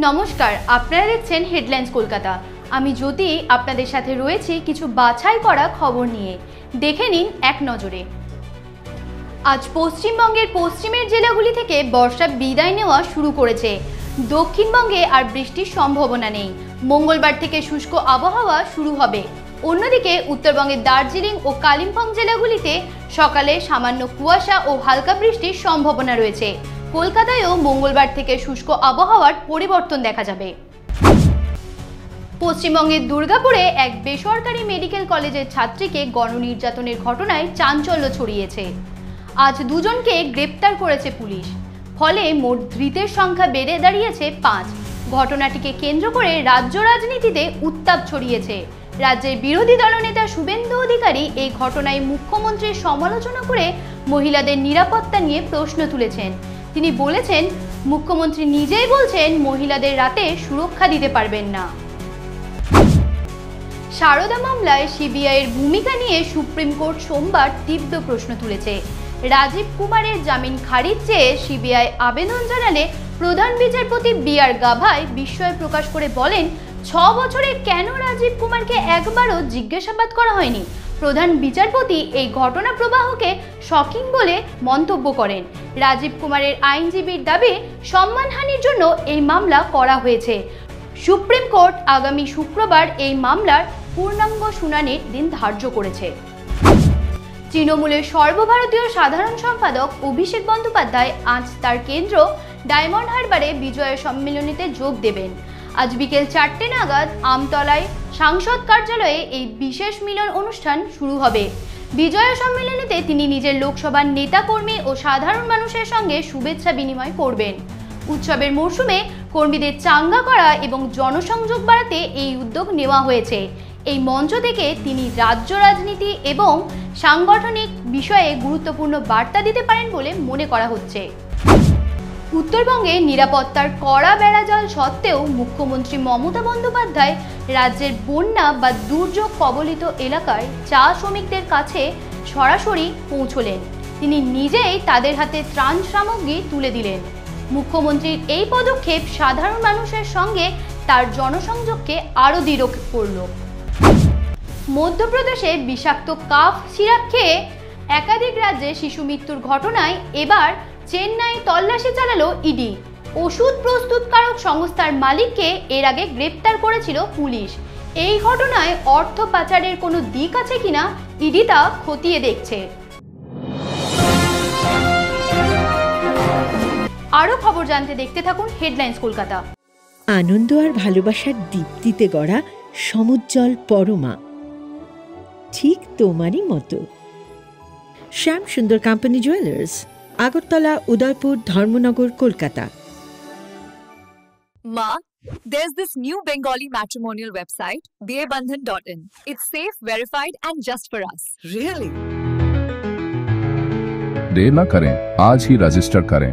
নমস্কার, আপনারা দেখছেন হেডলাইন্স কলকাতা। আমি জ্যোতি আপনাদের সাথে রয়েছি কিছু বাছাই করা খবর নিয়ে। দেখে নিন এক নজরে। আজ পশ্চিমবঙ্গের পশ্চিমের জেলাগুলি থেকে বর্ষা বিদায় নেওয়া শুরু করেছে। দক্ষিণবঙ্গে আর বৃষ্টির সম্ভাবনা নেই। মঙ্গলবার থেকে শুষ্ক আবহাওয়া শুরু হবে। অন্যদিকে উত্তরবঙ্গের দার্জিলিং ও কালিম্পং জেলাগুলিতে সকালে সামান্য কুয়াশা ও হালকা বৃষ্টির সম্ভাবনা রয়েছে। কলকাতায়ও মঙ্গলবার থেকে শুষ্ক আবহাওয়ার পরিবর্তন দেখা যাবে। পশ্চিমবঙ্গের দুর্গাপুরে এক বেসরকারি মেডিকেল কলেজের ছাত্রীকে গণনির্যাতনের ঘটনায় চাঞ্চল্য ছড়িয়েছে। আজ দুজনকে গ্রেপ্তার করেছে পুলিশ। ফলে মোট ধৃতের সংখ্যা বেড়ে দাঁড়িয়েছে 5। ঘটনাটিকে কেন্দ্র করে রাজ্য রাজনীতিতে উত্তাপ ছড়িয়েছে। রাজ্যের বিরোধী দলনেতা শুভেন্দু অধিকারী এই ঘটনায় মুখ্যমন্ত্রীর সমালোচনা করে মহিলাদের নিরাপত্তা নিয়ে প্রশ্ন তুলেছেন। তিনি বলেছেন, মুখ্যমন্ত্রী নিজেই বলছেন মহিলাদের রাতে সুরক্ষা দিতে পারবেন না। সারদা মামলায় সিবিআইয়ের ভূমিকা নিয়ে সুপ্রিম কোর্ট সোমবার তীব্র প্রশ্ন তুলেছে। রাজীব কুমারের জামিন খারিজ চেয়ে সিবিআই আবেদন জানালে প্রধান বিচারপতি বি.আর. গাভাই বিস্ময় প্রকাশ করে বলেন, 6 বছরে কেন রাজীব কুমারকে একবারও জিজ্ঞাসাবাদ করা হয়নি। প্রধান বিচারপতি এই ঘটনা প্রবাহকে শকিং বলে মন্তব্য করেন। রাজীব কুমারের আইনজীবীর দাবি, সম্মানহানির জন্য এই মামলা করা হয়েছে। সুপ্রিম কোর্ট আগামী শুক্রবার এই মামলার পূর্ণাঙ্গ শুনানির দিন ধার্য করেছে। তৃণমূলের সর্বভারতীয় সাধারণ সম্পাদক অভিষেক বন্দ্যোপাধ্যায় আজ তার কেন্দ্র ডায়মন্ড হারবারে বিজয়া সম্মেলনীতে যোগ দেবেন। আজ বিকেল 4টে নাগাদ আমতলায় সাংসদ কার্যালয়ে এই বিশেষ মিলন অনুষ্ঠান শুরু হবে। বিজয়া সম্মেলনীতে তিনি নিজের লোকসভার নেতাকর্মী ও সাধারণ মানুষের সঙ্গে শুভেচ্ছা বিনিময় করবেন। উৎসবের মরশুমে কর্মীদের চাঙ্গা করা এবং জনসংযোগ বাড়াতে এই উদ্যোগ নেওয়া হয়েছে। এই মঞ্চ থেকে তিনি রাজ্য রাজনীতি এবং সাংগঠনিক বিষয়ে গুরুত্বপূর্ণ বার্তা দিতে পারেন বলে মনে করা হচ্ছে। উত্তরবঙ্গে নিরাপত্তার কড়া বেড়াজাল সত্ত্বেও মুখ্যমন্ত্রী মমতা বন্দ্যোপাধ্যায় রাজ্যের বন্যা বা দুর্যোগ কবলিত এলাকায় চা শ্রমিকদের কাছে সরাসরি পৌঁছলেন। তিনি নিজেই তাদের হাতে ত্রাণ সামগ্রী তুলে দিলেন। মুখ্যমন্ত্রীর এই পদক্ষেপ সাধারণ মানুষের সঙ্গে তার জনসংযোগকে আরও দৃঢ় করল। মধ্যপ্রদেশে বিষাক্ত কাফ সিরাপ খেয়ে একাধিক রাজ্যে শিশু মৃত্যুর ঘটনায় এবার চেন্নাই তল্লাশি চালালো ইডি। ওষুধ প্রস্তুতকারক সংস্থার মালিককে এর আগে গ্রেপ্তার করেছিল পুলিশ। এই ঘটনায় অর্থ পাচারের কোনো দিক আছে কিনা ইডি তা খতিয়ে দেখছে। আরও খবর জানতে দেখতে থাকুন হেডলাইন্স কলকাতা। আনন্দ আর ভালোবাসার দীপ্তিতে গড়া সমুজ্জ্বল পরমা, ঠিক তোমারই মতো। শ্যাম সুন্দর company jewellers, Agartala, Udaipur, Dharmanagar, Kolkata. Ma, there's this new Bengali matrimonial website, BABandhan.in. It's safe, verified, and just for us. Really? देर न करें, आज ही रजिस्टर करें।